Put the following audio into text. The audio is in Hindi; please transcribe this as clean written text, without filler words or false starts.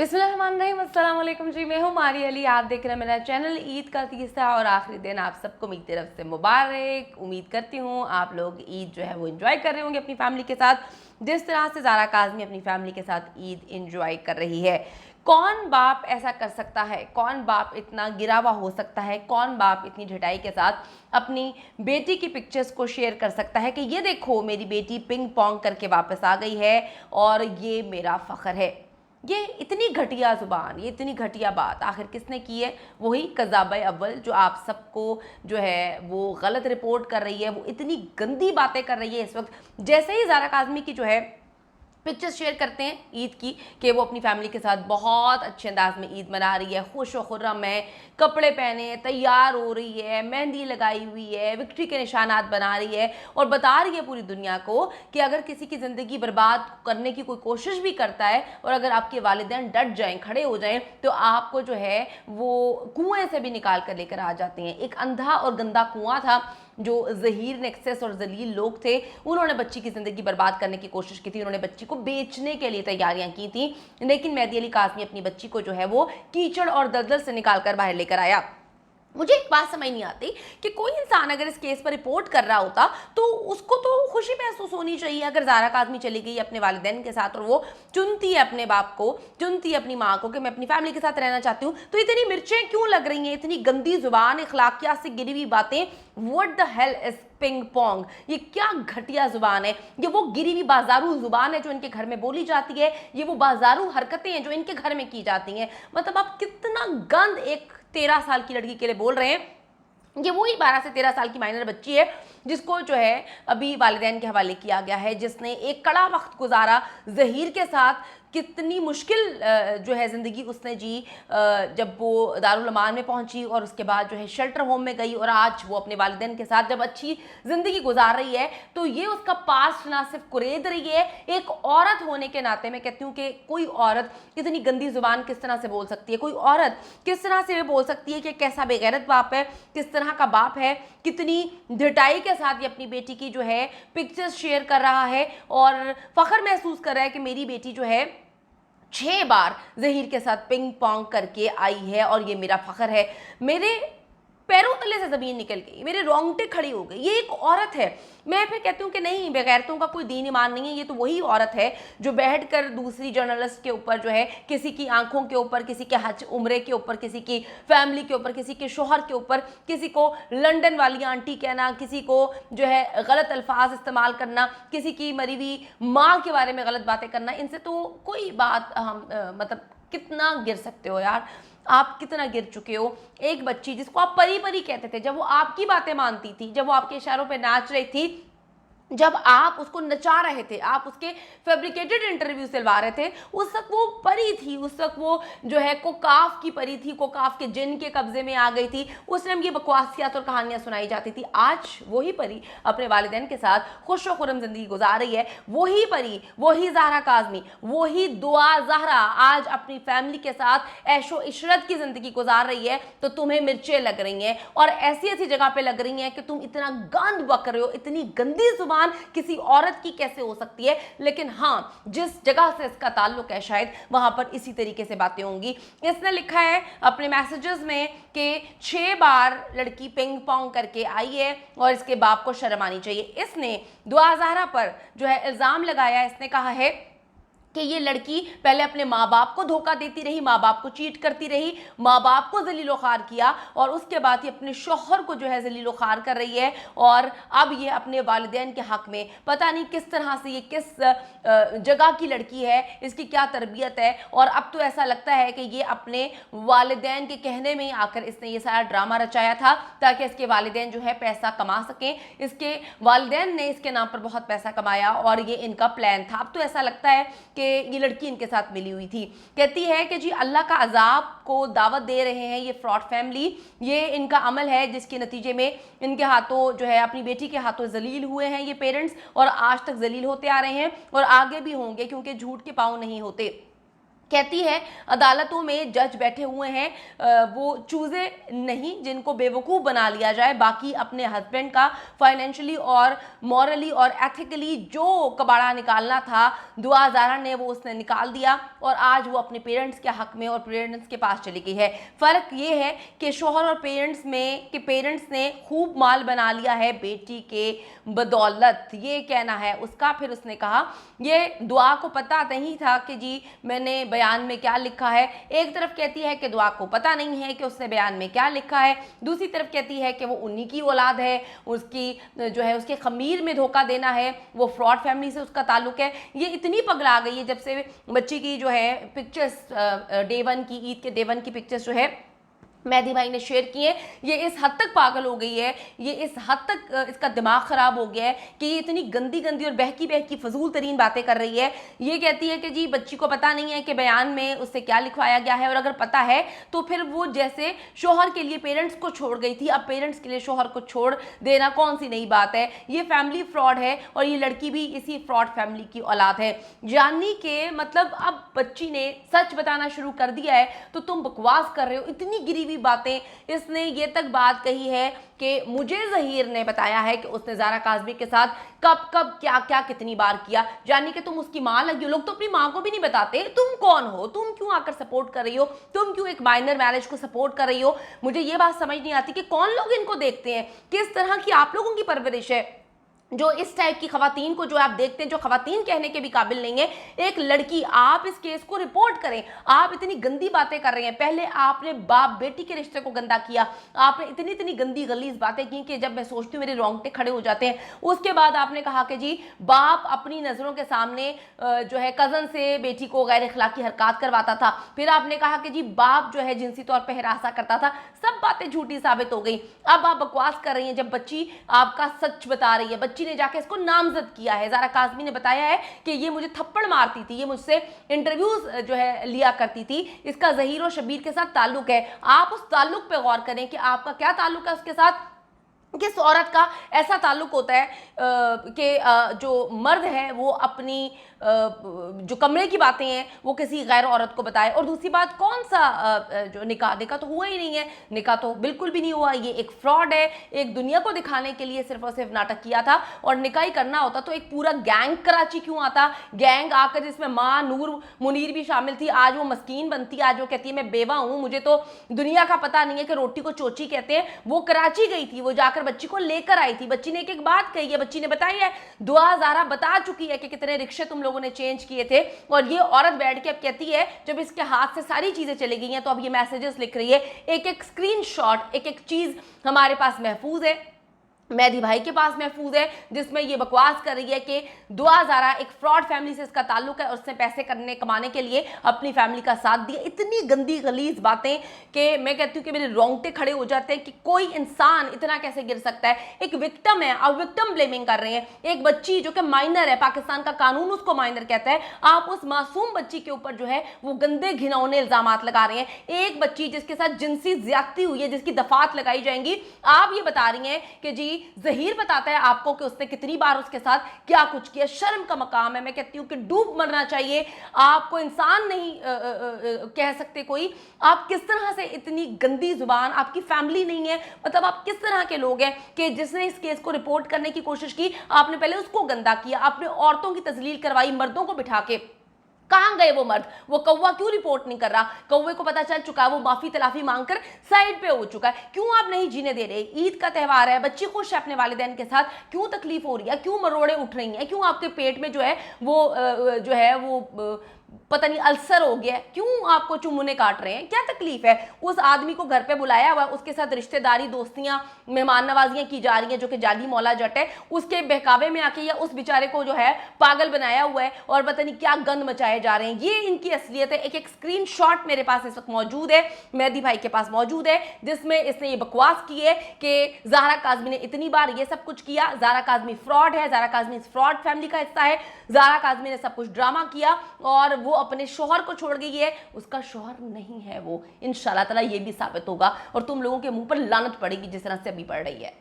बिस्मिल्लाहिर्रहमानिर्रहीम, अस्सलाम वालेकुम जी। मैं हूँ मारी अली, आप देख रहे हैं मेरा चैनल। ईद का तीसरा और आखिरी दिन आप सबको मेरी तरफ से मुबारक। उम्मीद करती हूँ आप लोग ईद जो है वो एंजॉय कर रहे होंगे अपनी फैमिली के साथ, जिस तरह से ज़ारा काज़मी अपनी फैमिली के साथ ईद एंजॉय कर रही है। कौन बाप ऐसा कर सकता है? कौन बाप इतना गिरा हुआ हो सकता है? कौन बाप इतनी ढिठाई के साथ अपनी बेटी की पिक्चर्स को शेयर कर सकता है कि ये देखो मेरी बेटी पिंग पोंग करके वापस आ गई है और ये मेरा फ़ख्र है। ये इतनी घटिया ज़ुबान, ये इतनी घटिया बात आखिर किसने की है? वही कज़ाब अव्वल जो आप सबको जो है वो गलत रिपोर्ट कर रही है, वो इतनी गंदी बातें कर रही है इस वक्त। जैसे ही ज़ारा काज़मी की जो है पिक्चर्स शेयर करते हैं ईद की कि वो अपनी फैमिली के साथ बहुत अच्छे अंदाज में ईद मना रही है, खुश व खुर्रम है, कपड़े पहने तैयार हो रही है, मेहंदी लगाई हुई है, विक्ट्री के निशानात बना रही है और बता रही है पूरी दुनिया को कि अगर किसी की ज़िंदगी बर्बाद करने की कोई कोशिश भी करता है और अगर आपके वालिदैन डट जाएं, खड़े हो जाएं, तो आपको जो है वो कुएं से भी निकाल कर लेकर आ जाते हैं। एक अंधा और गंदा कुआं था जो ज़हीर नेक्सस और जलील लोग थे, उन्होंने बच्ची की ज़िंदगी बर्बाद करने की कोशिश की थी, उन्होंने बच्ची को बेचने के लिए तैयारियां की थी। लेकिन मेहदी अली काज़मी अपनी बच्ची को जो है वो कीचड़ और दलदल से निकाल कर बाहर लेकर आया। मुझे एक बात समझ नहीं आती कि कोई इंसान अगर इस केस पर रिपोर्ट कर रहा होता तो उसको तो खुशी महसूस होनी चाहिए। अगर ज़ारा काज़मी चली गई अपने वालिदैन के साथ और वो चुनती है अपने बाप को, चुनती है अपनी माँ को कि मैं अपनी फैमिली के साथ रहना चाहती हूँ, तो इतनी मिर्चें क्यों लग रही हैं? इतनी गंदी जुबान, अखलाकियात से गिरी हुई बातें। What the hell is ping pong? ये क्या घटिया जुबान है? ये वो गिरी हुई बाजारू जुबान है जो इनके घर में बोली जाती है, ये वो बाजारू हरकतें हैं जो इनके घर में की जाती हैं। मतलब आप कितना गंद एक 13 साल की लड़की के लिए बोल रहे हैं। ये वही 12 से 13 साल की माइनर बच्ची है जिसको जो है अभी वालिदैन के हवाले किया गया है, जिसने एक कड़ा वक्त गुजारा ज़हीर के साथ। कितनी मुश्किल जो है ज़िंदगी उसने जी जब वो दारुल अमान में पहुंची और उसके बाद जो है शेल्टर होम में गई और आज वो अपने वालिदैन के साथ जब अच्छी ज़िंदगी गुजार रही है तो ये उसका पास्ट ना सिर्फ कुरेद रही है। एक औरत होने के नाते मैं कहती हूँ कि कोई औरत इतनी गंदी ज़ुबान किस तरह से बोल सकती है? कोई औरत किस तरह से बोल सकती है कि कैसा बेगैरत बाप है, किस तरह का बाप है? कितनी ढिठाई के साथ ये अपनी बेटी की जो है पिक्चर्स शेयर कर रहा है और फख्र महसूस कर रहा है कि मेरी बेटी जो है 6 बार ज़हीर के साथ पिंग पोंग करके आई है और ये मेरा फ़ख्र है। मेरे पैरों तले से ज़मीन निकल गई, मेरे रोंगटे खड़ी हो गई। ये एक औरत है। मैं फिर कहती हूँ कि नहीं, बेगैरतों का कोई दीन ईमान नहीं है। ये तो वही औरत है जो बैठकर दूसरी जर्नलिस्ट के ऊपर जो है किसी की आंखों के ऊपर, किसी के हज उम्रे के ऊपर, किसी की फैमिली के ऊपर, किसी के शोहर के ऊपर, किसी को लंदन वाली आंटी कहना, किसी को जो है गलत अल्फाज इस्तेमाल करना, किसी की मरी हुई माँ के बारे में गलत बातें करना। इनसे तो कोई बात हम मतलब कितना गिर सकते हो यार? आप कितना गिर चुके हो? एक बच्ची जिसको आप परी परी कहते थे, जब वो आपकी बातें मानती थी, जब वो आपके इशारों पे नाच रही थी, जब आप उसको नचा रहे थे, आप उसके फैब्रिकेटेड इंटरव्यू सिलवा रहे थे, उस वक्त वो परी थी। उस वक्त वो जो है कोकाफ की परी थी, कोकाफ के जिन के कब्जे में आ गई थी। उस टाइम ये बकवासियात और कहानियां सुनाई जाती थी। आज वही परी अपने वालिदैन के साथ खुश व खुर्रम जिंदगी गुजार रही है। वही परी, वही ज़ारा काज़मी, वही दुआ ज़हरा आज अपनी फैमिली के साथ ऐशो इशरत की जिंदगी गुजार रही है। तो तुम्हें मिर्चें लग रही हैं और ऐसी ऐसी जगह पे लग रही हैं कि तुम इतना गंद बक रहे हो। इतनी गंदी जुबान किसी औरत की कैसे हो सकती है? लेकिन हाँ, जिस जगह से इसका ताल्लुक है शायद वहां पर इसी तरीके से बातें होंगी। इसने लिखा है अपने मैसेजेस में कि 6 बार लड़की पिंग पोंग करके आई है और इसके बाप को शर्म आनी चाहिए। इसने दुआ ज़हरा पर जो है इल्ज़ाम लगाया। इसने कहा है कि ये लड़की पहले अपने माँ बाप को धोखा देती रही, माँ बाप को चीट करती रही, माँ बाप को जलीलो खार किया और उसके बाद ये अपने शौहर को जो है जलीलो खार कर रही है और अब ये अपने वालिदैन के हक में पता नहीं किस तरह से, ये किस जगह की लड़की है, इसकी क्या तरबियत है। और अब तो ऐसा लगता है कि ये अपने वालिदैन के कहने में आकर इसने ये सारा ड्रामा रचाया था ताकि इसके वालिदैन जो है पैसा कमा सकें। इसके वालिदैन ने इसके नाम पर बहुत पैसा कमाया और ये इनका प्लान था। अब तो ऐसा लगता है कि ये लड़की इनके साथ मिली हुई थी। कहती है कि जी अल्लाह का अजाब को दावत दे रहे हैं ये फ्रॉड फैमिली, ये इनका अमल है जिसके नतीजे में इनके हाथों जो है अपनी बेटी के हाथों जलील हुए हैं ये पेरेंट्स और आज तक जलील होते आ रहे हैं और आगे भी होंगे क्योंकि झूठ के पाँव नहीं होते। कहती है अदालतों में जज बैठे हुए हैं, वो चूजे नहीं जिनको बेवकूफ़ बना लिया जाए, बाकी अपने हस्बैंड का फाइनेंशियली और मॉरली और एथिकली जो कबाड़ा निकालना था दुआ ज़ारा ने वो उसने निकाल दिया और आज वो अपने पेरेंट्स के हक में और पेरेंट्स के पास चली गई है। फ़र्क ये है कि शोहर और पेरेंट्स ने खूब माल बना लिया है बेटी के बदौलत, ये कहना है उसका। फिर उसने कहा ये दुआ को पता नहीं था कि जी मैंने बयान में क्या लिखा है। एक तरफ कहती है कि दुआ को पता नहीं है कि उसने बयान में क्या लिखा है, दूसरी तरफ कहती है कि वो उन्हीं की औलाद है, उसकी जो है उसके खमीर में धोखा देना है, वो फ्रॉड फैमिली से उसका ताल्लुक है। ये इतनी पगला गई है जब से बच्ची की जो है पिक्चर्स डे 1 की, ईद के डे 1 की पिक्चर्स जो है मेहदी भाई ने शेयर किए, ये इस हद तक पागल हो गई है, ये इस हद तक इसका दिमाग ख़राब हो गया है कि ये इतनी गंदी गंदी और बहकी बहकी फजूल तरीन बातें कर रही है। ये कहती है कि जी बच्ची को पता नहीं है कि बयान में उससे क्या लिखवाया गया है, और अगर पता है तो फिर वो जैसे शोहर के लिए पेरेंट्स को छोड़ गई थी, अब पेरेंट्स के लिए शोहर को छोड़ देना कौन सी नई बात है। ये फैमिली फ्रॉड है और ये लड़की भी इसी फ्रॉड फैमिली की औलाद है। यानी कि मतलब अब बच्ची ने सच बताना शुरू कर दिया है तो तुम बकवास कर रहे हो, इतनी गिरी बातें। इसने ये तक बात कही है कि मुझे ज़हीर ने बताया है कि उसने ज़ारा काज़मी के साथ कब कब क्या क्या कितनी बार किया, यानी कि तुम उसकी माँ लगी हो। लोग तो अपनी माँ को भी नहीं बताते। तुम कौन हो, तुम क्यों आकर सपोर्ट कर रही हो, तुम क्यों एक माइनर मैरिज को सपोर्ट कर रही हो। मुझे ये बात समझ नहीं आती कि कौन लोग इनको देखते हैं, किस तरह की आप लोगों की परवरिश है जो इस टाइप की खवातीन को जो आप देखते हैं, जो खवातीन कहने के भी काबिल नहीं है। एक लड़की, आप इस केस को रिपोर्ट करें। आप इतनी गंदी बातें कर रहे हैं, पहले आपने बाप बेटी के रिश्ते को गंदा किया, आपने इतनी इतनी गंदी गलीज बातें की कि जब मैं सोचती हूँ मेरे रोंगटे खड़े हो जाते हैं। उसके बाद आपने कहा कि जी बाप अपनी नज़रों के सामने जो है कज़न से बेटी को गैर अखलाकी हरकत करवाता था। फिर आपने कहा कि जी बाप जो है जिनसी तौर पर हिरासा करता था। सब बातें झूठी साबित हो गई। अब आप बकवास कर रही हैं जब बच्ची आपका सच बता रही है। बच्ची ने जाके इसको नामजद किया है। ज़ारा काज़मी ने बताया है कि ये मुझे थप्पड़ मारती थी, ये मुझसे इंटरव्यूज जो है लिया करती थी, इसका ज़हीर और शबीर के साथ ताल्लुक है। आप उस ताल्लुक पे गौर करें कि आपका क्या ताल्लुक है उसके साथ। किस औरत का ऐसा ताल्लुक होता है कि जो मर्द है वो अपनी जो कमरे की बातें हैं वो किसी गैर औरत को बताए। और दूसरी बात, कौन सा जो निकाह तो हुआ ही नहीं है, निकाह तो बिल्कुल भी नहीं हुआ। ये एक फ्रॉड है, एक दुनिया को दिखाने के लिए सिर्फ और सिर्फ नाटक किया था। और निकाह ही करना होता तो एक पूरा गैंग कराची क्यों आता, गैंग आकर जिसमें माँ नूर मुनीर भी शामिल थी। आज वो मस्कीन बनती है, आज वो कहती है मैं बेवा हूँ, मुझे तो दुनिया का पता नहीं है कि रोटी को चोची कहते हैं। वो कराची गई थी, वो जाकर बच्ची को लेकर आई थी। बच्ची ने एक बात कही है, बच्ची ने बताई है, दुआ ज़ारा बता चुकी है कि कितने रिक्शे तुम लोगों ने चेंज किए थे। और ये औरत बैठ के अब कहती है जब इसके हाथ से सारी चीजें चली गई हैं तो अब ये मैसेजेस लिख रही है, एक एक स्क्रीनशॉट, एक एक चीज हमारे पास महफूज है, मेहदी भाई के पास महफूज है, जिसमें ये बकवास कर रही है कि दुआ ज़ारा एक फ्रॉड फैमिली से इसका ताल्लुक है और उसने पैसे कमाने के लिए अपनी फैमिली का साथ दिया। इतनी गंदी गलीज बातें कि मैं कहती हूँ कि मेरे रोंगटे खड़े हो जाते हैं कि कोई इंसान इतना कैसे गिर सकता है। एक विक्टिम है, आप विक्टिम ब्लेमिंग कर रहे हैं। एक बच्ची जो कि माइनर है, पाकिस्तान का कानून उसको माइनर कहता है, आप उस मासूम बच्ची के ऊपर जो है वो गंदे घिनौने इल्जामात लगा रहे हैं। एक बच्ची जिसके साथ जिनसी ज्यादती हुई है, जिसकी दफात लगाई जाएंगी, आप ये बता रही हैं कि जी ज़हीर बताता है आपको कि उसने कितनी बार उसके साथ क्या कुछ किया। शर्म का मकाम है। मैं कहती हूँ कि डूब मरना चाहिए। आपको इंसान नहीं कह सकते कोई। आप किस तरह से इतनी गंदी जुबान, आपकी फैमिली नहीं है, मतलब आप किस तरह के लोग हैं कि जिसने इस केस को रिपोर्ट करने की कोशिश की आपने पहले उसको गंदा किया, आपने औरतों की तजलील करवाई मर्दों को बिठा के। कहाँ गए वो मर्द? वो कौवा क्यों रिपोर्ट नहीं कर रहा? कौवे को पता चल चुका है, वो माफी तलाफी मांगकर साइड पे हो चुका है। क्यों आप नहीं जीने दे रहे? ईद का त्यौहार है, बच्ची खुश है अपने वालिदैन के साथ, क्यों तकलीफ हो रही है? क्यों मरोड़े उठ रही हैं? क्यों आपके पेट में जो है वो पता नहीं अल्सर हो गया है? क्यों आपको चुमुने काट रहे हैं? क्या तकलीफ है? उस आदमी को घर पे बुलाया हुआ, उसके साथ रिश्तेदारी, दोस्तियां, मेहमान नवाजियां की जा रही हैं जो कि जाली मौला जट है। उसके बहकावे में आके या उस बेचारे को जो है पागल बनाया हुआ है और पता नहीं क्या गंद मचाए जा रहे हैं। ये इनकी असलियत है। एक एक स्क्रीनशॉट मेरे पास इस वक्त मौजूद है, मेहदी भाई के पास मौजूद है, जिसमें इसने ये बकवास की है कि ज़ारा काज़मी ने इतनी बार ये सब कुछ किया, ज़ारा काज़मी फ्रॉड है, ज़ारा काज़मी इस फ्रॉड फैमिली का हिस्सा है, ज़ारा काज़मी ने सब कुछ ड्रामा किया और वो अपने शोहर को छोड़ गई है, उसका शोहर नहीं है वो। इंशाल्लाह ताला ये भी साबित होगा और तुम लोगों के मुंह पर लानत पड़ेगी जिस तरह से अभी पड़ रही है।